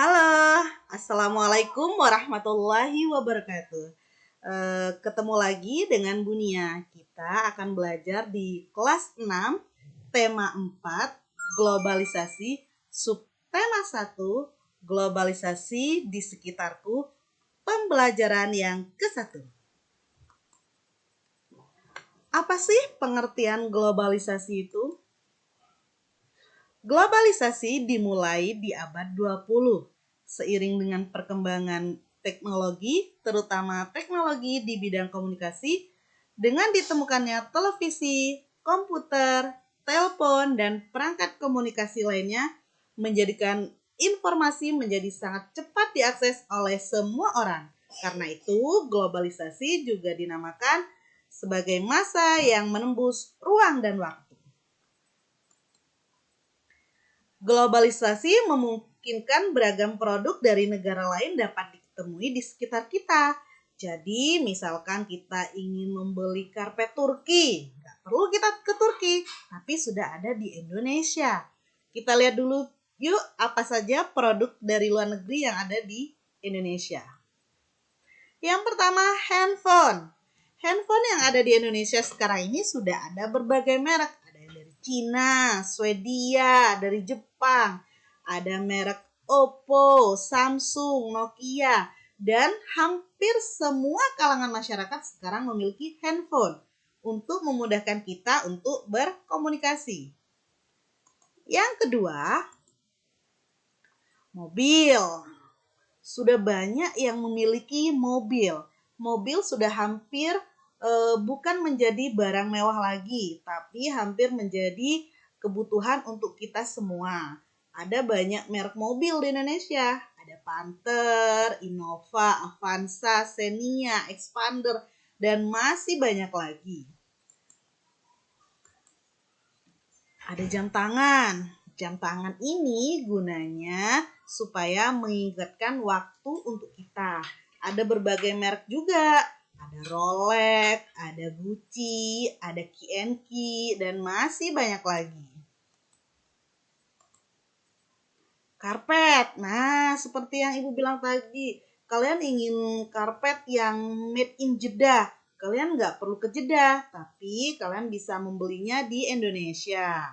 Halo, Assalamualaikum warahmatullahi wabarakatuh. Ketemu lagi dengan Bunia. Kita akan belajar di kelas 6, tema 4, globalisasi, subtema 1, globalisasi di sekitarku, pembelajaran yang ke-1. Apa sih pengertian globalisasi itu? Globalisasi dimulai di abad 20 seiring dengan perkembangan teknologi, terutama teknologi di bidang komunikasi, dengan ditemukannya televisi, komputer, telepon, dan perangkat komunikasi lainnya menjadikan informasi menjadi sangat cepat diakses oleh semua orang. Karena itu, globalisasi juga dinamakan sebagai masa yang menembus ruang dan waktu. Globalisasi memungkinkan beragam produk dari negara lain dapat ditemui di sekitar kita. Jadi, misalkan kita ingin membeli karpet Turki, nggak perlu kita ke Turki, tapi sudah ada di Indonesia. Kita lihat dulu yuk apa saja produk dari luar negeri yang ada di Indonesia. Yang pertama, handphone. Handphone yang ada di Indonesia sekarang ini sudah ada berbagai merek. Ada yang dari Cina, Swedia, dari Jepang. Ada merek Oppo, Samsung, Nokia. Dan hampir semua kalangan masyarakat sekarang memiliki handphone untuk memudahkan kita untuk berkomunikasi. Yang kedua, mobil. Sudah banyak yang memiliki mobil. Mobil sudah hampir bukan menjadi barang mewah lagi, tapi hampir menjadi kebutuhan untuk kita semua. Ada banyak merek mobil di Indonesia. Ada Panther, Innova, Avanza, Xenia, Expander, dan masih banyak lagi. Ada jam tangan. Jam tangan ini gunanya supaya mengingatkan waktu untuk kita. Ada berbagai merek juga. Ada Rolex, ada Gucci, ada Key&Key, dan masih banyak lagi. Karpet. Nah, seperti yang Ibu bilang tadi, kalian ingin karpet yang made in Jeddah. Kalian nggak perlu ke Jeddah, tapi kalian bisa membelinya di Indonesia.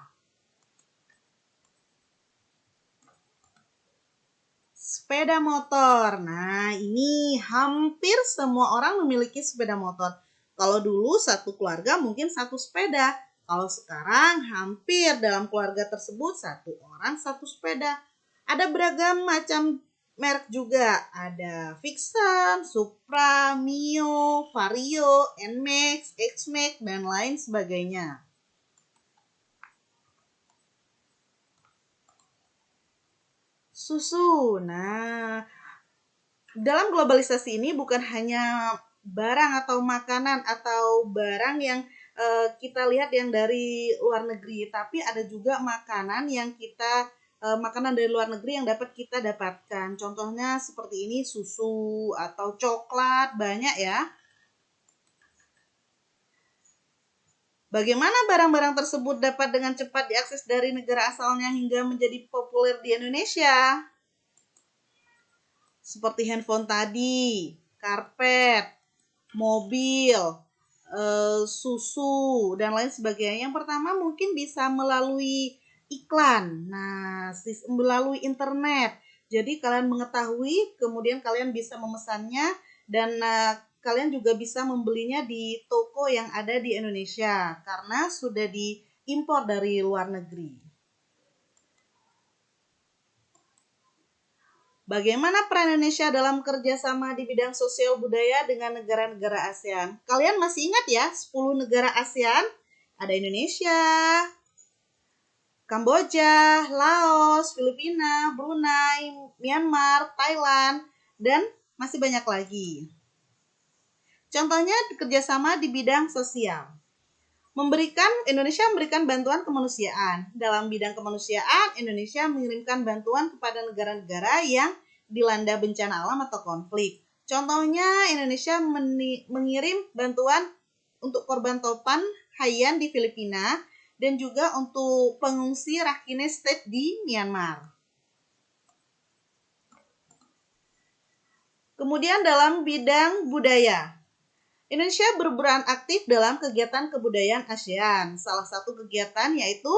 Sepeda motor. Nah, ini hampir semua orang memiliki sepeda motor. Kalau dulu satu keluarga mungkin satu sepeda. Kalau sekarang hampir dalam keluarga tersebut satu orang satu sepeda. Ada beragam macam merek juga. Ada Vixen, Supra, Mio, Vario, Nmax, Xmax, dan lain sebagainya. Susu. Nah, dalam globalisasi ini bukan hanya barang atau makanan atau barang yang kita lihat yang dari luar negeri, tapi ada juga makanan yang makanan dari luar negeri yang dapat kita dapatkan. Contohnya seperti ini, susu atau coklat, banyak ya. Bagaimana barang-barang tersebut dapat dengan cepat diakses dari negara asalnya hingga menjadi populer di Indonesia? Seperti handphone tadi, karpet, mobil, susu, dan lain sebagainya. Yang pertama mungkin bisa melalui iklan. Nah, melalui internet. Jadi kalian mengetahui, kemudian kalian bisa memesannya dan kalian juga bisa membelinya di toko yang ada di Indonesia karena sudah diimpor dari luar negeri. Bagaimana peran Indonesia dalam kerjasama di bidang sosial budaya dengan negara-negara ASEAN? Kalian masih ingat ya, 10 negara ASEAN? Ada Indonesia, Kamboja, Laos, Filipina, Brunei, Myanmar, Thailand, dan masih banyak lagi. Contohnya kerjasama di bidang sosial. Indonesia memberikan bantuan kemanusiaan. Dalam bidang kemanusiaan, Indonesia mengirimkan bantuan kepada negara-negara yang dilanda bencana alam atau konflik. Contohnya, Indonesia mengirim bantuan untuk korban topan Haiyan di Filipina dan juga untuk pengungsi Rakhine State di Myanmar. Kemudian dalam bidang budaya, Indonesia berperan aktif dalam kegiatan kebudayaan ASEAN. Salah satu kegiatan yaitu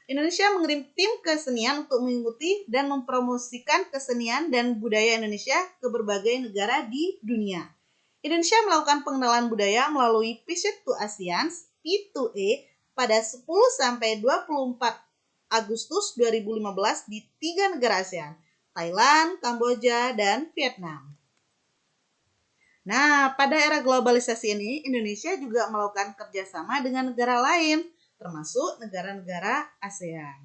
Indonesia mengirim tim kesenian untuk mengikuti dan mempromosikan kesenian dan budaya Indonesia ke berbagai negara di dunia. Indonesia melakukan pengenalan budaya melalui Visit to ASEAN P2A pada 10-24 Agustus 2015 di 3 negara ASEAN, Thailand, Kamboja, dan Vietnam. Nah, pada era globalisasi ini, Indonesia juga melakukan kerjasama dengan negara lain, termasuk negara-negara ASEAN.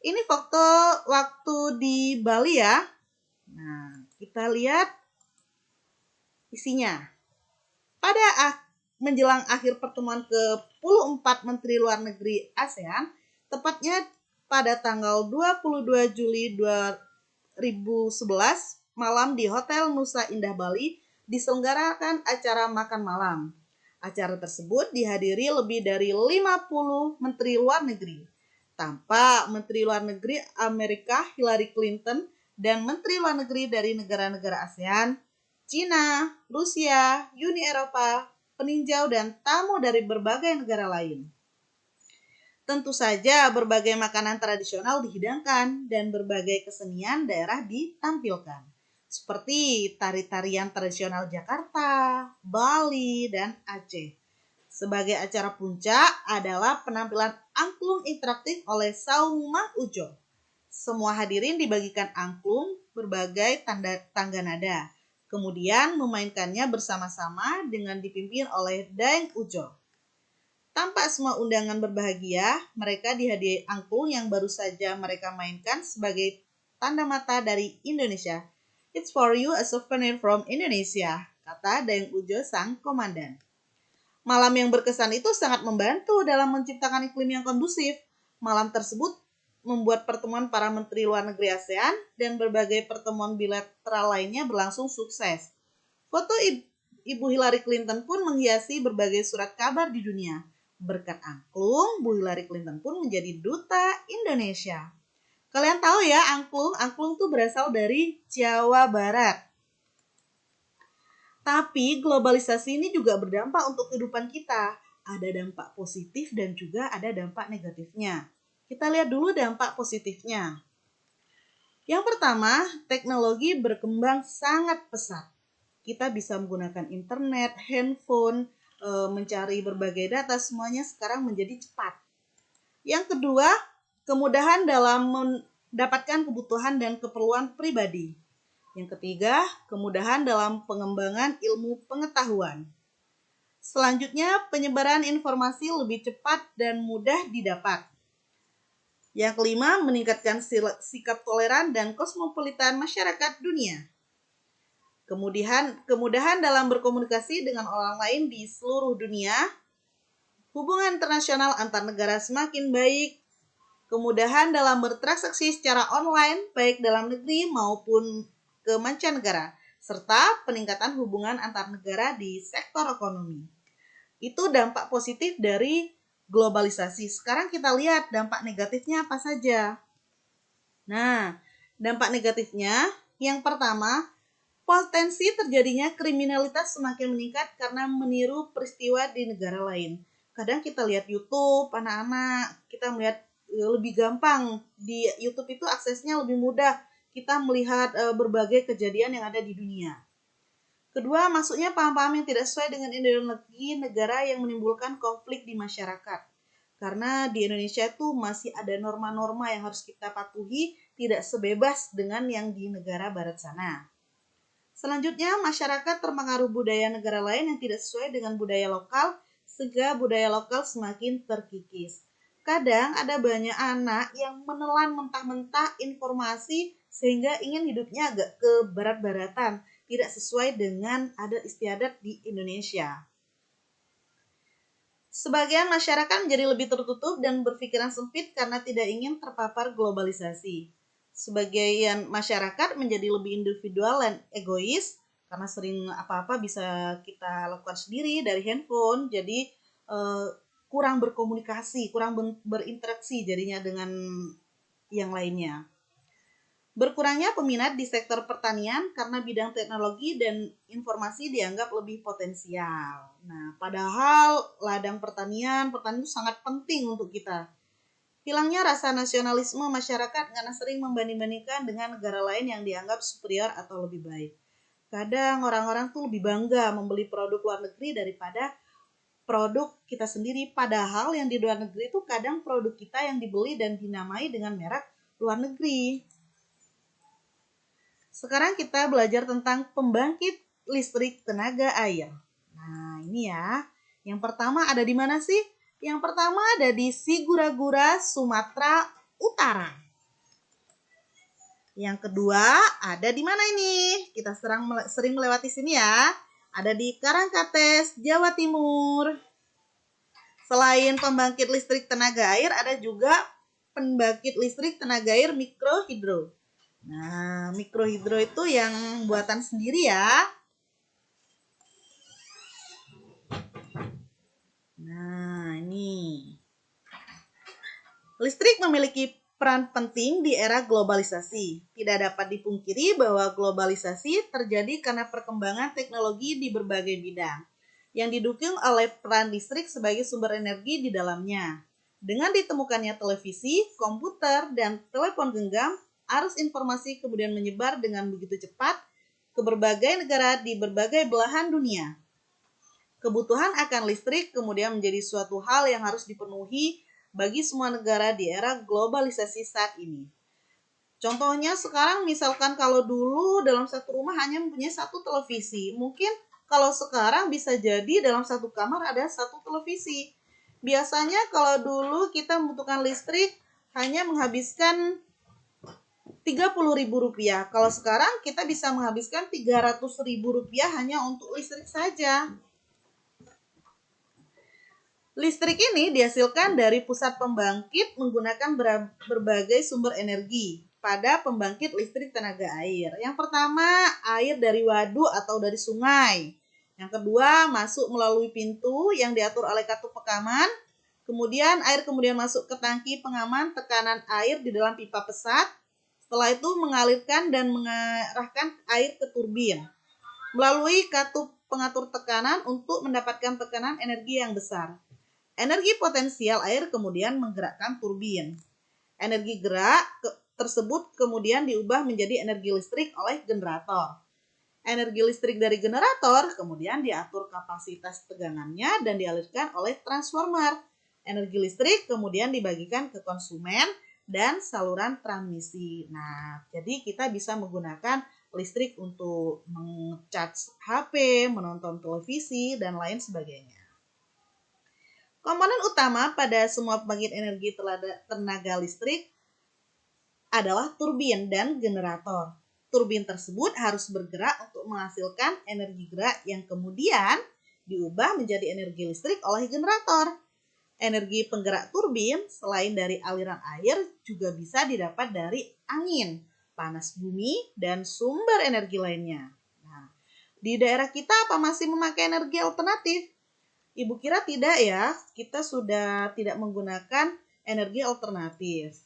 Ini foto waktu di Bali ya. Nah, kita lihat isinya. Pada menjelang akhir pertemuan ke-14 Menteri Luar Negeri ASEAN, tepatnya pada tanggal 22 Juli 2011, malam di Hotel Nusa Indah Bali, diselenggarakan acara makan malam. Acara tersebut dihadiri lebih dari 50 menteri luar negeri. Tampak Menteri Luar Negeri Amerika Hillary Clinton dan Menteri Luar Negeri dari negara-negara ASEAN, Cina, Rusia, Uni Eropa, peninjau dan tamu dari berbagai negara lain. Tentu saja berbagai makanan tradisional dihidangkan dan berbagai kesenian daerah ditampilkan, seperti tari-tarian tradisional Jakarta, Bali, dan Aceh. Sebagai acara puncak adalah penampilan angklung interaktif oleh Saumah Ujo. Semua hadirin dibagikan angklung berbagai tangga nada, kemudian memainkannya bersama-sama dengan dipimpin oleh Daeng Ujo. Tampak semua undangan berbahagia, mereka dihadiahi angklung yang baru saja mereka mainkan sebagai tanda mata dari Indonesia. It's for you a souvenir from Indonesia, kata Daeng Ujo sang komandan. Malam yang berkesan itu sangat membantu dalam menciptakan iklim yang kondusif. Malam tersebut membuat pertemuan para menteri luar negeri ASEAN dan berbagai pertemuan bilateral lainnya berlangsung sukses. Foto Ibu Hillary Clinton pun menghiasi berbagai surat kabar di dunia. Berkat angklung, Bu Hillary Clinton pun menjadi duta Indonesia. Kalian tahu ya, angklung tuh berasal dari Jawa Barat. Tapi globalisasi ini juga berdampak untuk kehidupan kita. Ada dampak positif dan juga ada dampak negatifnya. Kita lihat dulu dampak positifnya. Yang pertama, teknologi berkembang sangat pesat. Kita bisa menggunakan internet, handphone, mencari berbagai data, semuanya sekarang menjadi cepat. Yang kedua, kemudahan dalam mendapatkan kebutuhan dan keperluan pribadi. Yang ketiga, kemudahan dalam pengembangan ilmu pengetahuan. Selanjutnya, penyebaran informasi lebih cepat dan mudah didapat. Yang kelima, meningkatkan sikap toleran dan kosmopolitan masyarakat dunia. Kemudahan dalam berkomunikasi dengan orang lain di seluruh dunia. Hubungan internasional antar negara semakin baik. Kemudahan dalam bertransaksi secara online, baik dalam negeri maupun ke mancanegara, serta peningkatan hubungan antar negara di sektor ekonomi. Itu dampak positif dari globalisasi. Sekarang kita lihat dampak negatifnya apa saja. Nah, dampak negatifnya yang pertama, potensi terjadinya kriminalitas semakin meningkat karena meniru peristiwa di negara lain. Kadang kita lihat YouTube, anak-anak, kita melihat lebih gampang. Di YouTube itu aksesnya lebih mudah. Kita melihat berbagai kejadian yang ada di dunia. Kedua, masuknya paham-paham yang tidak sesuai dengan ideologi negara yang menimbulkan konflik di masyarakat. Karena di Indonesia itu masih ada norma-norma yang harus kita patuhi, tidak sebebas dengan yang di negara barat sana. Selanjutnya, masyarakat terpengaruh budaya negara lain yang tidak sesuai dengan budaya lokal, sehingga budaya lokal semakin terkikis. Kadang ada banyak anak yang menelan mentah-mentah informasi sehingga ingin hidupnya agak ke barat-baratan, tidak sesuai dengan adat istiadat di Indonesia. Sebagian masyarakat menjadi lebih tertutup dan berpikiran sempit karena tidak ingin terpapar globalisasi. Sebagian masyarakat menjadi lebih individual dan egois karena sering apa-apa bisa kita lakukan sendiri dari handphone, jadi kurang berkomunikasi, kurang berinteraksi jadinya dengan yang lainnya. Berkurangnya peminat di sektor pertanian karena bidang teknologi dan informasi dianggap lebih potensial. Nah, padahal ladang pertanian itu sangat penting untuk kita. Hilangnya rasa nasionalisme masyarakat karena sering membanding-bandingkan dengan negara lain yang dianggap superior atau lebih baik. Kadang orang-orang tuh lebih bangga membeli produk luar negeri daripada produk kita sendiri. Padahal yang di luar negeri itu kadang produk kita yang dibeli dan dinamai dengan merek luar negeri. Sekarang kita belajar tentang pembangkit listrik tenaga air. Nah, ini ya. Yang pertama ada di mana sih? Yang pertama ada di Sigura-gura, Sumatera Utara. Yang kedua ada di mana ini? Kita sering melewati sini ya. Ada di Karangkates, Jawa Timur. Selain pembangkit listrik tenaga air, ada juga pembangkit listrik tenaga air mikrohidro. Nah, mikrohidro itu yang buatan sendiri ya. Nah, ini. Listrik memiliki peran penting di era globalisasi. Tidak dapat dipungkiri bahwa globalisasi terjadi karena perkembangan teknologi di berbagai bidang, yang didukung oleh peran listrik sebagai sumber energi di dalamnya. Dengan ditemukannya televisi, komputer, dan telepon genggam, arus informasi kemudian menyebar dengan begitu cepat ke berbagai negara di berbagai belahan dunia. Kebutuhan akan listrik kemudian menjadi suatu hal yang harus dipenuhi bagi semua negara di era globalisasi saat ini. Contohnya sekarang misalkan kalau dulu dalam satu rumah hanya mempunyai satu televisi, mungkin kalau sekarang bisa jadi dalam satu kamar ada satu televisi. Biasanya kalau dulu kita membutuhkan listrik hanya menghabiskan Rp30.000. Kalau sekarang kita bisa menghabiskan Rp300.000 hanya untuk listrik saja. Listrik ini dihasilkan dari pusat pembangkit menggunakan berbagai sumber energi pada pembangkit listrik tenaga air. Yang pertama, air dari waduk atau dari sungai. Yang kedua, masuk melalui pintu yang diatur oleh katup pekaman. Kemudian air masuk ke tangki pengaman tekanan air di dalam pipa pesat. Setelah itu mengalirkan dan mengarahkan air ke turbin melalui katup pengatur tekanan untuk mendapatkan tekanan energi yang besar. Energi potensial air kemudian menggerakkan turbin. Energi gerak tersebut kemudian diubah menjadi energi listrik oleh generator. Energi listrik dari generator kemudian diatur kapasitas tegangannya dan dialirkan oleh transformer. Energi listrik kemudian dibagikan ke konsumen dan saluran transmisi. Nah, jadi kita bisa menggunakan listrik untuk mengecas HP, menonton televisi, dan lain sebagainya. Komponen utama pada semua pembangkit energi tenaga listrik adalah turbin dan generator. Turbin tersebut harus bergerak untuk menghasilkan energi gerak yang kemudian diubah menjadi energi listrik oleh generator. Energi penggerak turbin selain dari aliran air juga bisa didapat dari angin, panas bumi, dan sumber energi lainnya. Nah, di daerah kita apa masih memakai energi alternatif? Ibu kira tidak ya, kita sudah tidak menggunakan energi alternatif.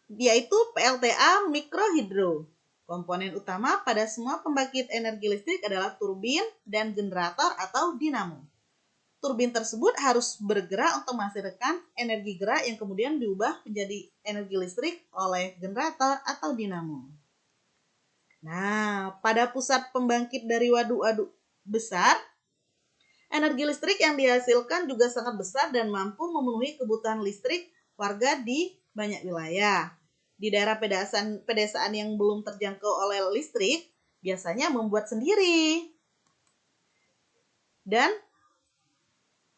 Yaitu PLTA mikrohidro. Komponen utama pada semua pembangkit energi listrik adalah turbin dan generator atau dinamo. Turbin tersebut harus bergerak untuk menghasilkan energi gerak yang kemudian diubah menjadi energi listrik oleh generator atau dinamo. Nah, pada pusat pembangkit dari waduk-waduk besar, energi listrik yang dihasilkan juga sangat besar dan mampu memenuhi kebutuhan listrik warga di banyak wilayah. Di daerah pedesaan yang belum terjangkau oleh listrik, biasanya membuat sendiri. Dan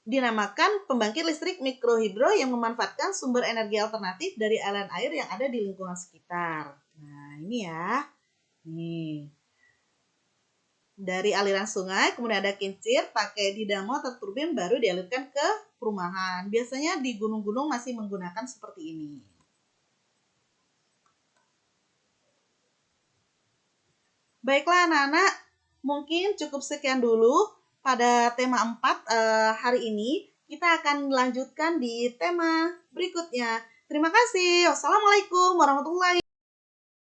dinamakan pembangkit listrik mikrohidro yang memanfaatkan sumber energi alternatif dari aliran air yang ada di lingkungan sekitar. Nah, ini ya. Nih. Dari aliran sungai, kemudian ada kincir, pakai dinamo atau turbin baru dialirkan ke perumahan. Biasanya di gunung-gunung masih menggunakan seperti ini. Baiklah anak-anak, mungkin cukup sekian dulu pada tema 4 hari ini. Kita akan melanjutkan di tema berikutnya. Terima kasih. Wassalamualaikum warahmatullahi